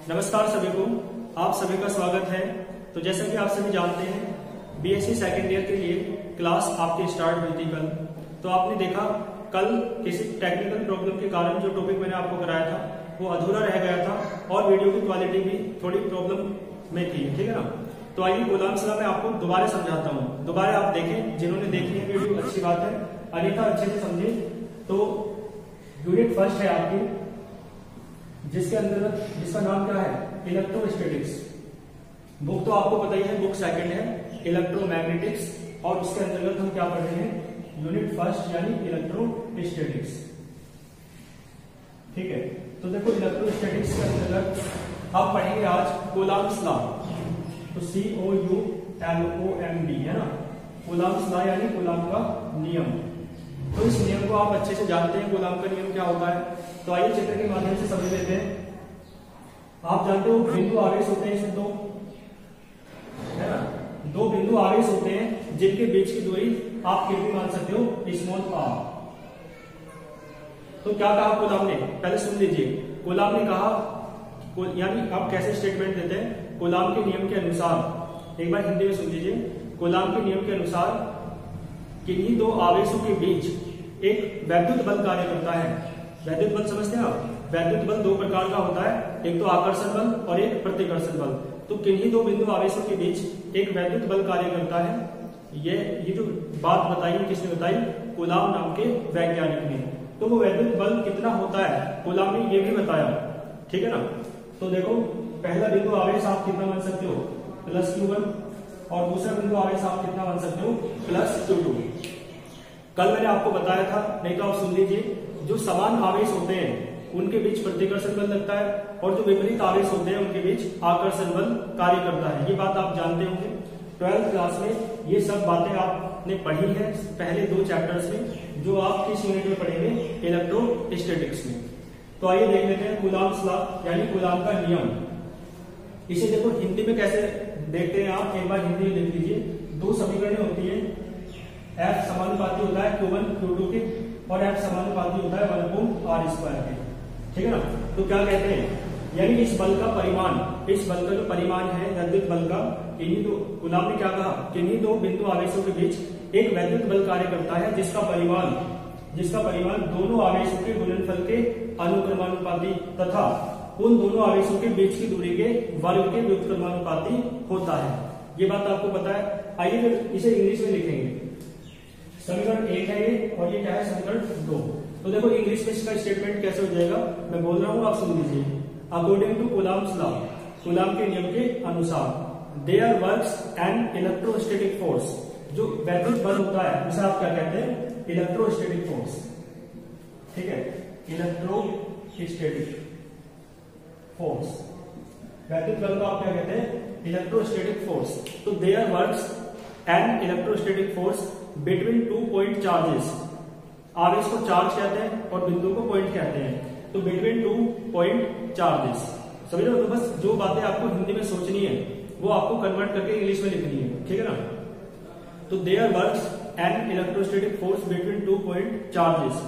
नमस्कार सभी को, आप सभी का स्वागत है। तो जैसा कि आप सभी जानते हैं, बीएससी सेकेंड ईयर के लिए क्लास आपकी स्टार्ट हुई थी कल। तो आपने देखा कल किसी टेक्निकल प्रॉब्लम के कारण जो टॉपिक मैंने आपको कराया था वो अधूरा रह गया था और वीडियो की क्वालिटी भी थोड़ी प्रॉब्लम में थी, ठीक है ना। तो आइए कूलाम्ब लॉ मैं आपको दोबारा समझाता हूँ। दोबारा आप देखें, जिन्होंने देखी है वीडियो अच्छी बात है, अन्यथा अच्छे से समझे। तो यूनिट फर्स्ट है आपकी, जिसके अंतर्गत जिसका नाम क्या है, इलेक्ट्रोस्टैटिक्स। बुक तो आपको पता ही है, बुक सेकंड है इलेक्ट्रोमैग्नेटिक्स, और उसके अंतर्गत हम क्या पढ़ रहे हैं, यूनिट फर्स्ट यानी इलेक्ट्रोस्टैटिक्स, ठीक है। तो देखो इलेक्ट्रोस्टैटिक्स के अंतर्गत हम पढ़ेंगे आज कूलाम्ब लॉ। तो COULOMB है ना, कूलाम्ब लॉ यानी कूलाम्ब का नियम। तो इस नियम को आप अच्छे से जानते हैं, कूलाम्ब का नियम क्या होता है। तो आइए चित्र के माध्यम से समझ लेते हैं। आप जानते हो बिंदु आवेश होते हैं, इसमें दो है ना, दो बिंदु आवेश होते हैं जिनके बीच की दूरी आप कितनी मान सकते हो, स्मॉल r। तो क्या कहा कूलाम्ब ने, पहले सुन लीजिए। कूलाम्ब ने कहा, यानी आप कैसे स्टेटमेंट देते हैं, कूलाम्ब के नियम के अनुसार, एक बार हिंदी में सुन लीजिए। कूलाम्ब के नियम के अनुसार किन्हीं दो आवेशों के बीच एक वैद्युत बल कार्य करता है। वैद्युत बल समझते हैं आप, वैद्युत बल दो प्रकार का होता है, एक तो आकर्षण बल और एक प्रतिकर्षण बल। तो किन्हीं दो बिंदु आवेशों के बीच एक वैद्युत बल कार्य करता है। ये जो बात बताई किसने बताई, कूलाम्ब नाम के वैज्ञानिक ने। तो वो वैद्युत बल कितना होता है कूलाम्ब ने ये भी बताया, ठीक है ना। तो देखो पहला बिंदु आवेश आप कितना मान सकते हो, +Q1, और दूसरा बिंदु आवेश आप कितना मान सकते हो, +Q2। कल मैंने आपको बताया था, नहीं तो आप सुन लीजिए। जो समान आवेश होते हैं उनके बीच प्रतिकर्षण बल लगता है, और जो विपरीत आवेश होते हैं उनके बीच आकर्षण बल कार्य करता है। ये बात आप जानते होंगे, 12th क्लास में ये सब बातें आपने पढ़ी है पहले दो चैप्टर्स में, जो आप किस यूनिट में पढ़ेंगे, इलेक्ट्रोस्टैटिक्स में। तो आइए देख लेते हैं कूलाम्ब लॉ यानी कूलाम्ब का नियम। इसे देखो हिंदी में कैसे देखते हैं आप, एक बार हिंदी में देख लीजिए। दो समीकरण होती है, F समानुपाती होता है Q1 Q2 के, और F समानुपाती होता है 1/r² के, ठीक है ना। तो क्या कहते हैं, यानी इस बल का परिमाण, इस बल का जो परिमाण है वैद्युत बल का, किन्हीं दो, कूलाम्ब ने क्या कहा, किन्हीं दो बिंदु आवेशों के बीच एक वैद्युत बल कार्य करता है जिसका परिमाण दोनों आवेशों के गुणनफल के अनुक्रमानुपाती तथा उन दोनों आवेशों के बीच की दूरी के वर्ग के व्युत्क्रमानुपाती होता है। ये बात आपको पता है। आइए फिर इसे इंग्लिश में लिखेंगे। समीकरण 1 है ये, और ये क्या है, समीकरण 2। तो देखो इंग्लिश में इसका स्टेटमेंट कैसे हो जाएगा, मैं बोल रहा हूं, आप सुन लीजिए। According to Coulomb law, Coulomb के नियम के अनुसार, there works an electrostatic force. जो वैद्युत बल होता है उसे आप क्या कहते हैं, इलेक्ट्रोस्टैटिक फोर्स, ठीक है, इलेक्ट्रोस्टैटिक फोर्स। वैद्युत बल को आप क्या कहते हैं, इलेक्ट्रोस्टैटिक फोर्स। तो there works an electrostatic force between 2 point charges. आवेश को चार्ज कहते हैं और बिंदु को पॉइंट कहते हैं। तो बिटवीन 2 पॉइंट चार्जेस, समझ रहे हो। तो बस जो बातें आपको हिंदी में सोचनी है वो आपको कन्वर्ट करके इंग्लिश में लिखनी है, ठीक है ना। तो there works an electrostatic force between 2 point charges.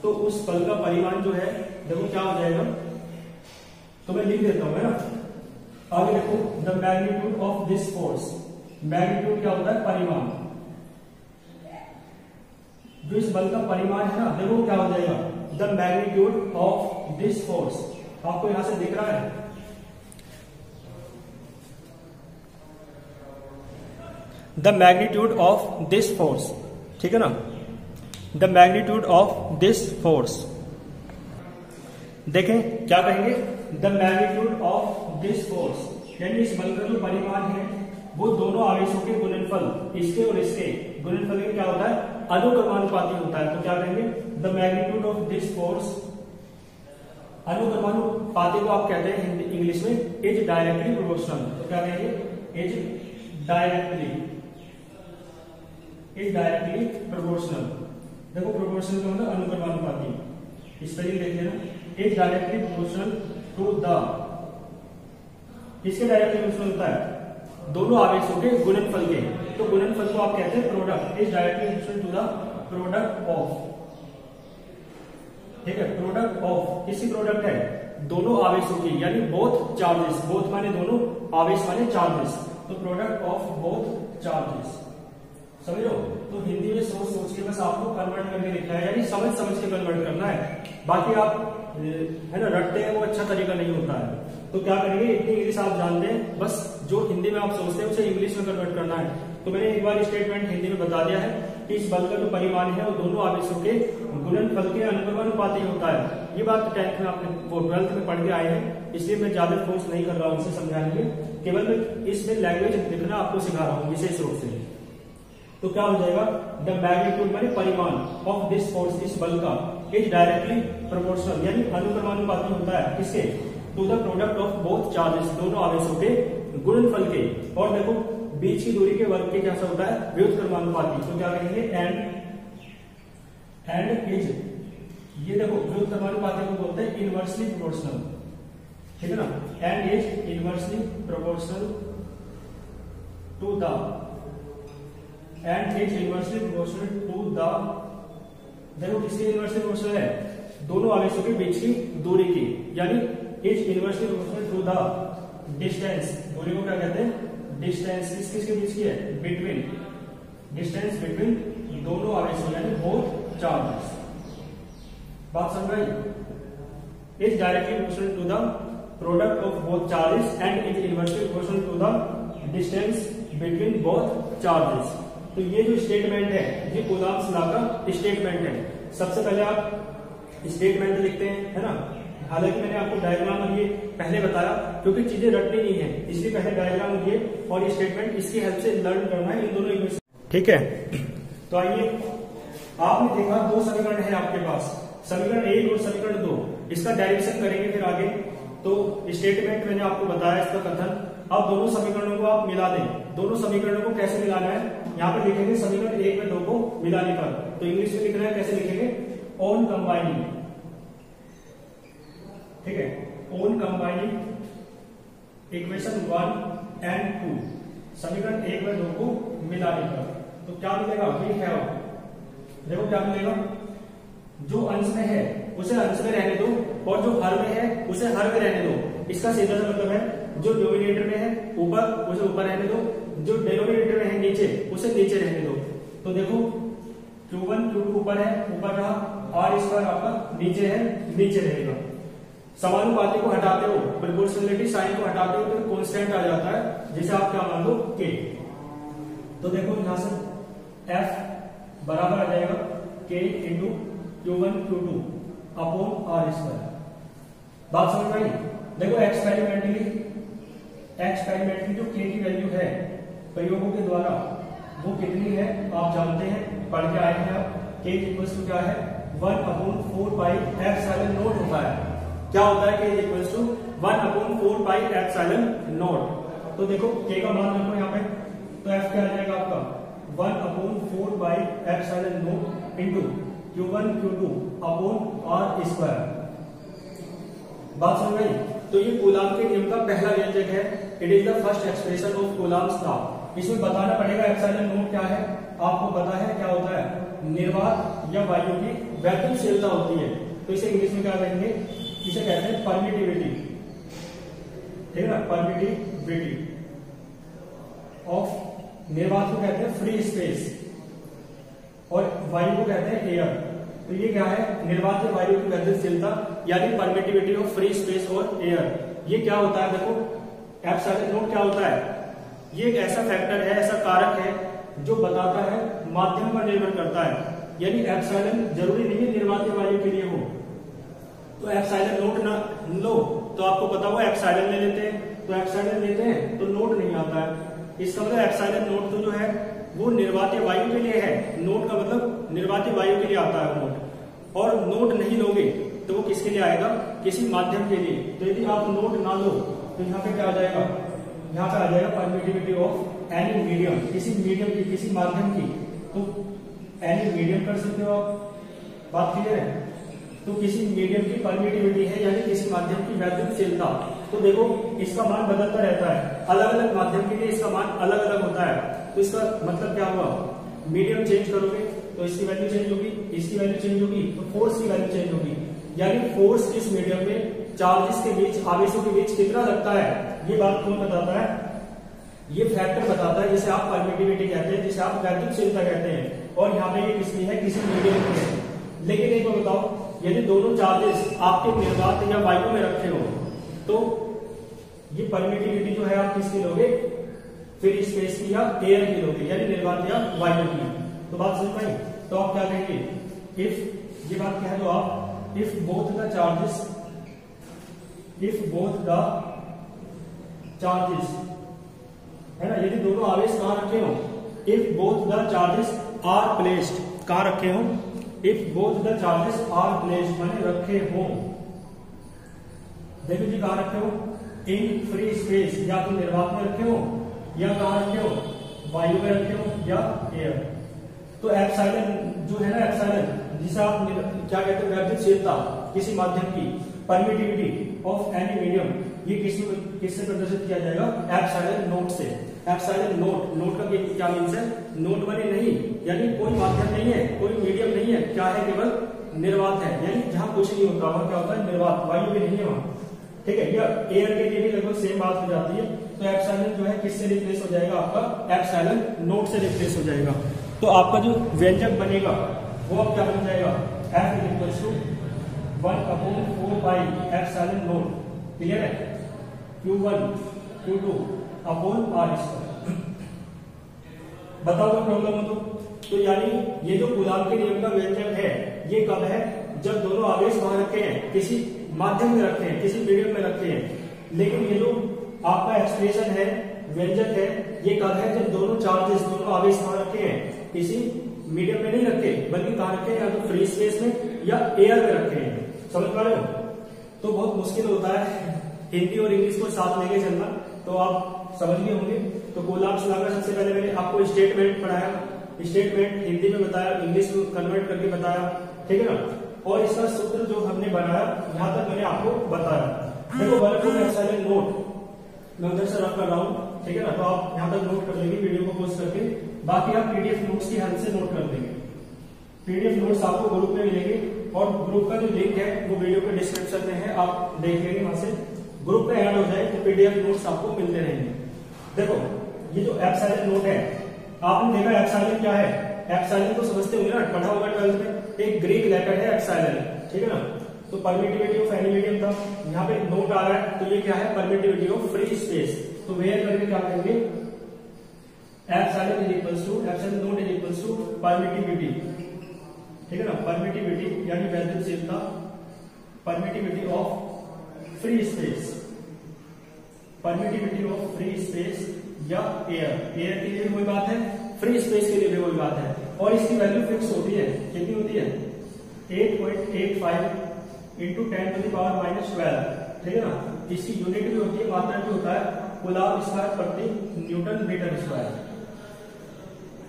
तो उस बल का परिमाण जो है, देखो क्या हो जाएगा, तो मैं लिख देता हूं, है ना। आगे देखो, the magnitude of this force. Magnitude क्या होता है, परिमाण। जो इस बल का परिमाण है ना, देखो क्या हो जाएगा, the magnitude of this force. आपको यहां से दिख रहा है, the magnitude of this force, ठीक है ना, the magnitude of this force. देखें क्या कहेंगे, the magnitude of this force, यानी इस बल का जो परिमाण है वो दोनों आवेशों के गुणनफल, इसके और इसके गुणनफल के क्या होता है, अनुक्रमानुपाती होता है। तो क्या कहेंगे, the magnitude of this force, अनुक्रमानुपाती को आप कहते हैं हिंदी इंग्लिश में इज डायरेक्टली प्रोपोर्शनल। तो क्या कहेंगे, इज डायरेक्टली प्रोपोर्शनल। देखो प्रोपोर्शनल का मतलब अनुक्रमानुपाती, इस तरीके देख लेना, is directly proportional to the, किसके डायरेक्टली प्रोपोर्शनल होता है, दोनों आवेशों के गुणनफल के। तो गुणनफल को आप कहते हैं product, is directly proportional to the product of, ठीक है, प्रोडक्ट ऑफ किसी प्रोडक्ट है दोनों आवेशों की, यानी बोथ चार्जेस, बोथ माने दोनों, आवेश माने चार्जेस, तो प्रोडक्ट ऑफ बोथ चार्जेस, समझ लो। तो हिंदी में सोच सोच के बस आपको कन्वर्ट करके लिखना है, यानी समझ समझ के कन्वर्ट करना है। बाकी आप है ना रटते हैं, वो अच्छा तरीका नहीं होता है। तो क्या करेंगे, इतनी इंग्लिश आप जानते हैं, बस जो हिंदी में आप सोचते हैं उसे इंग्लिश में कन्वर्ट करना है। तो मैंने एक बार स्टेटमेंट हिंदी में बता दिया है कि इस बल का जो परिमाण है वो दोनों आवेशों के गुणनफल के अनुपाती होता है। ये बात 10th में आपने वो 12th में पढ़ के आए हैं, इसलिए मैं ज्यादा फोर्स नहीं कर रहा हूँ इसे समझाने में, केवल मैं इसमें लैंग्वेज लिखना आपको सिखा रहा हूँ विशेष रूप से। तो क्या हो जाएगा, द मैग्नीट्यूड माने परिमाण ऑफ दिस फोर्स, इस बल का, इज डायरेक्टली प्रोपोर्शनल, यानी अनुक्रमानुपाती होता है किसके, to the product of both charges, दोनों आवेशों के गुणनफल के। और देखो बीच की दूरी के वर्ग के क्या होता है, व्युत्क्रमानुपाती। तो क्या कहेंगे, एंड इज, ये देखो व्युत्क्रमानुपाती को बोलते हैं इनवर्सली प्रोपोर्शनल, ठीक है ना, and is inversely proportional to the, and is inversely proportional to the, देखो किसकी इनवर्सली प्रोपोर्शनल है, दोनों आवेशों के बीच की दूरी की, यानी is inversely proportional to the distance, दूरी को क्या कहते हैं, डिस्टेंस, किसके बीच की है, बिटवीन, डिस्टेंस बिटवीन दोनों आवेशों, यानी बोथ चार्जेस। बात समझ आई, is directly proportional to the product of both charges and is inversely proportional to the distance between both charges. तो ये जो स्टेटमेंट है ये कूलॉम्स लॉ का स्टेटमेंट है। सबसे पहले आप स्टेटमेंट लिखते हैं, है ना, हालांकि मैंने आपको डायग्राम ये पहले बताया, क्योंकि चीजें रटनी नहीं है इसलिए पहले डायग्राम ये और स्टेटमेंट इसकी हेल्प से लर्न करना है इन दोनों इक्वेशन, ठीक है। तो आइए, आपने देखा दो समीकरण है आपके पास, समीकरण 1 और समीकरण 2, इसका डायरेक्शन करेंगे फिर आगे। तो स्टेटमेंट मैंने आपको बताया इसका कथन। अब दोनों समीकरणों को आप मिला दें, दोनों समीकरणों को कैसे मिलाना है, यहाँ पे लिखेंगे समीकरण 1 में 2 को मिलाने पर, तो इंग्लिश में लिखना है, कैसे लिखेंगे, ऑन कंबाइनिंग, ठीक है, ऑन कंबाइनिंग इक्वेशन 1 एंड 2, समीकरण 1 में 2 को मिलाने पर। तो क्या मिलेगा, वी हैव, देखो क्या मिलेगा, जो अंश में है उसे अंश में रहने दो और जो हर में है उसे हर में रहने दो। इसका सीधा सा मतलब है, जो डिनोमिनेटर में है ऊपर उसे ऊपर रहने दो, जो डिनोमिनेटर में है नीचे उसे नीचे रहने दो। तो देखो Q1 Q2 ऊपर है, ऊपर रहा, R स्क्वायर आपका नीचे है, नीचे रहेगा। समानुपाती को हटाते हो, प्रोपोर्शनलिटी साइन को हटाते हो तो कांस्टेंट आ जाता है, जिसे आप क्या मान लो, K। तो देखो यहां से F बराबर आ जाएगा K into Q1 Q2 upon R square. बात समझ में आई? देखो एक्सपेरिमेंटली जो K की वैल्यू है प्रयोगों के द्वारा वो कितनी है आप जानते हैं, पढ़ के आए हैं आप। K इक्वल्स टू क्या है, 1/4 पाई एप्सिलॉन नॉट होता है। क्या होता है K equals to 1/4 pi epsilon naught. तो देखो K का मान रखो यहाँ पे, तो F क्या आ जाएगा आपका 1/4 pi epsilon not into Q1 Q2 upon R square. बात समझ गई? तो ये कूलॉम के नियम का पहला व्यंजक है, it is the first expression of Coulomb's law. इसमें बताना पड़ेगा एप्सिलॉन नॉट क्या है, आपको पता है क्या होता है, निर्वात या वायु की वैद्युतशीलता होती है। तो इसे इंग्लिश में क्या कहेंगे, इसे कहते हैं परमिटिविटी, ठीक है ना, परमिटिविटी ऑफ, निर्वात को कहते हैं फ्री स्पेस और वायु को कहते हैं एयर। तो ये क्या है, निर्वात या वायु की वैद्युतशीलता यानी परमिटिविटी ऑफ फ्री स्पेस और एयर। ये क्या होता है, देखो एप्सिलॉन नॉट क्या होता है, ये एक ऐसा फैक्टर है, ऐसा कारक है जो बताता है माध्यम पर निर्भर करता है, यानी एप्सिलॉन जरूरी नहीं है निर्वात या वायु के लिए हो। तो एप्सिलॉन नॉट ना लो तो आपको पता हुआ एप्सिलॉन ले लेते हैं, तो एप्सिलॉन लेते हैं तो नॉट नहीं आता है। इसका मतलब एप्सिलॉन नॉट तो जो है वो निर्वात या वायु के लिए है, नोट का मतलब निर्वात या वायु के लिए आता है नोट। और नोट नहीं लोगे तो वो किसके लिए आएगा, किसी माध्यम के लिए। तो यदि आप नोट ना लो तो यहाँ पे क्या आ जाएगा, यहाँ पे आ जाएगा परमिटिविटी ऑफ एनी मीडियम, किसी मीडियम की, किसी माध्यम की। तो एनी मीडियम कर सकते हो आप, बात क्लियर है। तो किसी मीडियम की परमिटिविटी है यानी किसी माध्यम की वैद्युतशीलता। तो देखो इसका मान बदलता रहता है, अलग अलग माध्यम के लिए इसका मान अलग अलग होता है। तो इसका मतलब क्या हुआ, मीडियम चेंज करोगे तो इसकी वैल्यू चेंज होगी, इसकी वैल्यू चेंज होगी तो फोर्स की वैल्यू चेंज होगी। यानी फोर्स इस मीडियम में चार्जेस के बीच, आवेशों के बीच कितना लगता है, ये बात कौन बताता है, ये फैक्टर बताता है, जिसे आप परमिटिविटी कहते हैं, जिसे आप गतिशीलता कहते हैं। और यहाँ पे ये किसकी है, किसी मीडियम की है। लेकिन एक बात बताओ, यदि दोनों चार्जेस आपके निर्वात या वायु में रखे हो तो ये परमिटिविटी जो है आप किसकी लोगे, फ्री स्पेस की या एयर की लोगे, यानी निर्वात या वायु की। तो बात समझ पाई। तो आप क्या कहेंगे, इफ, ये बात कह दो आप, इफ बोथ द चार्जेस है ना, यदि दोनों आवेश कहां रखे हो, if both the charges are placed, कहां रखे हो, if both the charges are placed माने रखे हो, देखो जी कहां रखे हो, इन फ्री स्पेस, या तो निर्वात में रखे हो या कहां रखे हो, वायु में रखे हो या एयर। तो एप्सिलॉन जो है ना, एप्सिलॉन जिसे आप क्या कहते हैं, गतिशीलता किसी माध्यम की, परमिटिविटी ऑफ एनी मीडियम, ये किससे प्रदर्शित किया जाएगा, एप्सिलॉन नोट से। एप्सिलॉन नोट, नोट का क्या मीन्स है, नोट बने नहीं, यानी कोई माध्यम नहीं है, कोई मीडियम नहीं है, क्या है, केवल निर्वात है, यानी जहां कुछ नहीं होता वहां क्या होता है, निर्वात, वायु भी नहीं है वहां। ठीक है, या एयर के लिए भी लगभग सेम बात हो जाती है। तो एप्सिलॉन जो है किससे रिप्लेस हो जाएगा, आपका एप्सिलॉन नोट से रिप्लेस हो जाएगा। तो आपका जो व्यंजक बनेगा वो अब क्या बन जाएगा, F equals to 1/4 pi epsilon naught, clear है, Q1 Q2 upon R square. बताओ कोई प्रॉब्लम हो तो यानी ये जो कूलाम के नियम का व्यंजक है ये कब है, जब दोनों आवेश वहां रखे हैं, किसी माध्यम में रखे हैं, किसी मीडियम में रखे हैं। लेकिन ये जो आपका एक्सप्रेशन है, व्यंजक है, ये कब है, जब दोनों चार्जेस, दोनों आवेश वहां रखे हैं, किसी मीडियम में नहीं रखे, बल्कि कहां रखे हैं, या तो फ्री स्पेस में या एयर में रखे हैं। समझ पा रहे हो। तो बहुत मुश्किल होता है हिंदी और इंग्लिश को साथ लेके चलना, तो आप समझ गए होंगे। तो कोलाप्स लॉ का सबसे पहले मैंने आपको स्टेटमेंट पढ़ाया, स्टेटमेंट हिंदी में बताया, इंग्लिश में कन्वर्ट करके बताया, ठीक है ना। और इसका सूत्र जो हमने बनाया यहां तक मैंने आपको बताया। देखो 1/4 नोट मैं उधर से रफ कर रहा हूं, ठीक है ना, तो आप यहां तक नोट कर लेंगे वीडियो को पॉज करके, बाकी आप पीडीएफ नोट्स की हेल्प से नोट कर लेंगे। पीडीएफ नोट्स आपको ग्रुप में मिलेंगे और ग्रुप का जो लिंक है वो वीडियो के डिस्क्रिप्शन में है, आप देख लेंगे, वहां से ग्रुप में ऐड हो जाए तो पीडीएफ नोट्स आपको मिलते रहेंगे। देखो ये जो एप्सिलॉन नोट है, आपने देखा एप्सिलॉन क्या है, एप्सिलॉन को समझते होंगे ना, पढ़ा होगा 12th में, एक ग्रीक लेटर है एप्सिलॉन, ठीक है ना। तो परमिटिविटी ऑफ एनी मीडियम था, यहाँ पे नोट आ रहा है, तो ये क्या है, परमिटिविटी ऑफ फ्री स्पेस। तो वेयर करके क्या करेंगे, epsilon equals to, epsilon naught equals to permittivity, ठीक है ना, परमिटिविटी यानी गतिशीलता, permittivity of free space, permittivity of free space या एयर, एयर के लिए भी वही बात है, फ्री स्पेस के लिए भी वही बात है। और इसकी वैल्यू फिक्स होती है, कितनी होती है, 8.85 इंटू 10⁻⁻12, ठीक है ना। इसकी यूनिट भी होती है, मात्रक भी होता है कूलम्ब स्क्वायर प्रति न्यूटन मीटर स्क्वायर,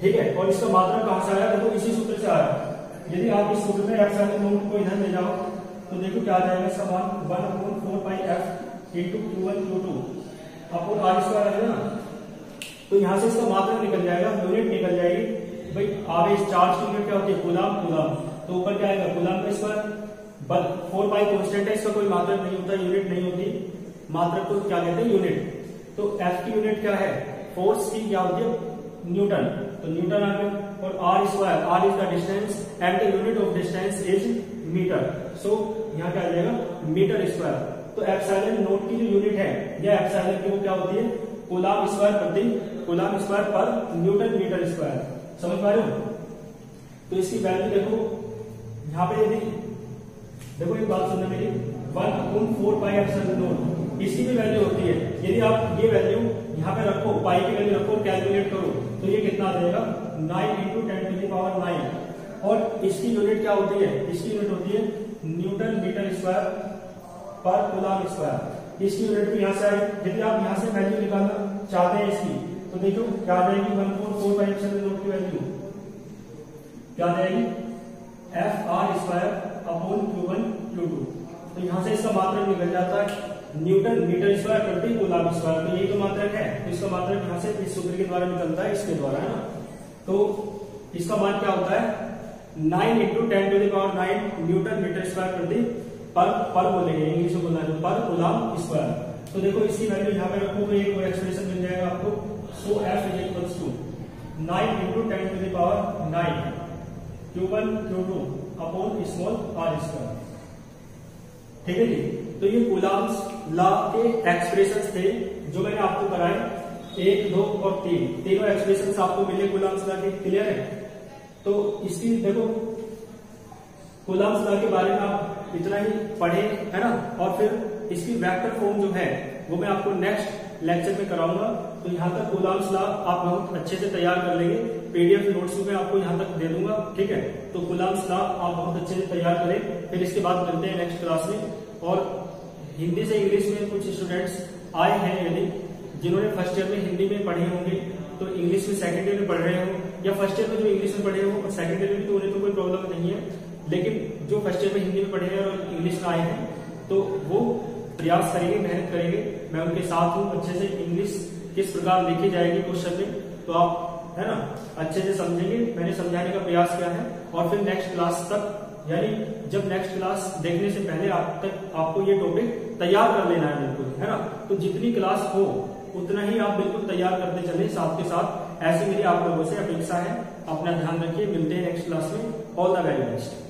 ठीक है। और इसका मात्रक कहां से आया, देखो इसी सूत्र से आया। यदि आप इस सूत्र में एप्सिलॉन नोट को इधर ले जाओ तो देखो क्या आ जाएगा, इसका मान 1/4 पाई F into Q1 Q2 upon R square है ना। तो यहां से इसका मात्रक निकल जाएगा, यूनिट निकल जाएगी भाई, आवेश चार्ज की यूनिट क्या होती है, कूलम्ब, कूलम्ब, तो ऊपर क्या आएगा, कूलम्ब का स्क्वायर, 4 पाई कांस्टेंट है, इसका कोई मात्रक नहीं होता, यूनिट नहीं होती, मात्रक को क्या कहते हैं, यूनिट। तो F की यूनिट क्या है, फोर्स की क्या होती है, न्यूटन, तो न्यूटन आ गया। और R square, R is the distance and the unit of distance is metre, so यहाँ क्या आ जाएगा, मीटर स्क्वायर। तो एप्सिलॉन नोट की जो यूनिट है या एप्सिलॉन की वो क्या होती है, कूलम्ब स्क्वायर प्रति, कूलम्ब स्क्वायर पर न्यूटन मीटर स्क्वायर। समझ पा रहे हो। तो इसकी वैल्यू देखो यहाँ पे, यदि देखो एक बात सुनना मेरी, 1/4 पाई एप्सिलॉन नोट, इसकी भी वैल्यू होती है। यदि आप ये वैल्यू यहाँ पे रखो, पाई की वैल्यू रखो, कैलकुलेट करो तो ये कितना आ जाएगा, 9 इंटू 10⁻⁹। और इसकी यूनिट क्या होती है, इसकी यूनिट होती है न्यूटन मीटर स्क्वायर पर कूलम्ब स्क्वायर। इसकी यूनिट भी यहाँ से आई। यदि आप यहाँ से वैल्यू निकालना चाहते हैं इसकी, तो देखो क्या आ जाएगी, 1/4 पाई एप्सिलॉन नोट की वैल्यू क्या आ जाएगी, Fr square upon Q1 Q2। तो यहाँ से इसका मात्रक निकल जाता है न्यूटन मीटर स्क्वायर प्रति कूलम्ब स्क्वायर। तो यही तो मात्रक है, तो इसका मात्रक यहाँ से इस सूत्र के द्वारा निकलता है, इसके द्वारा, है ना। तो इसका मान क्या होता है, 9 इंटू 10⁻⁹ न्यूटन मीटर स्क्वायर प्रति पर बोलेंगे, इंग्लिश में बोलना है तो पर कूलम स्क्वायर। तो देखो इसकी वैल्यू यहाँ पे रखो तो एक एक्सप्रेशन मिल जाएगा आपको। So F is equals to 9 into 10 to the power 9 Q1 Q2 upon small r square. ठीक है जी। तो ये कूलम्स लॉ के एक्सप्रेशंस थे जो मैंने आपको कराए, 1, 2 और 3 तीनों एक्सप्रेशंस आपको मिले कूलम्स लॉ के। क्लियर है? तो इसकी देखो कूलम्स लॉ के बारे में आप इतना ही पढ़े है ना, और फिर इसकी वेक्टर फॉर्म जो है वो मैं आपको नेक्स्ट लेक्चर में कराऊंगा। तो यहाँ तक कूलम्स लॉ आप बहुत अच्छे से तैयार कर लेंगे, पीडीएफ नोट्स भी मैं आपको यहाँ तक दे दूंगा। ठीक है? तो कूलम्स लॉ आप बहुत अच्छे से तैयार करें, फिर इसके बाद मिलते हैं नेक्स्ट क्लास में। और हिंदी से इंग्लिश में कुछ स्टूडेंट्स आए हैं यदि जिन्होंने फर्स्ट ईयर में हिंदी में पढ़े होंगे तो इंग्लिश में सेकंड ईयर में पढ़ रहे हो, या फर्स्ट ईयर में जो इंग्लिश में पढ़े हो और सेकंड ईयर में, तो उन्हें तो कोई प्रॉब्लम नहीं है। लेकिन जो फर्स्ट ईयर में हिंदी में पढ़े हैं और इंग्लिश में आए हैं तो वो प्रयास करेंगे, मेहनत करेंगे, मैं उनके साथ हूँ। अच्छे से इंग्लिश किस प्रकार लिखी जाएगी क्वेश्चन में तो आप है ना अच्छे से समझेंगे, मैंने समझाने का प्रयास किया है। और फिर नेक्स्ट क्लास तक, यानी जब नेक्स्ट क्लास देखने से पहले आप तक आपको ये टॉपिक तैयार कर लेना है बिल्कुल, है ना। तो जितनी क्लास हो उतना ही आप बिल्कुल तैयार करते चले साथ के साथ, ऐसी मेरी आप लोगों से अपेक्षा है। अपना ध्यान रखिए, मिलते हैं नेक्स्ट क्लास में। All the very best.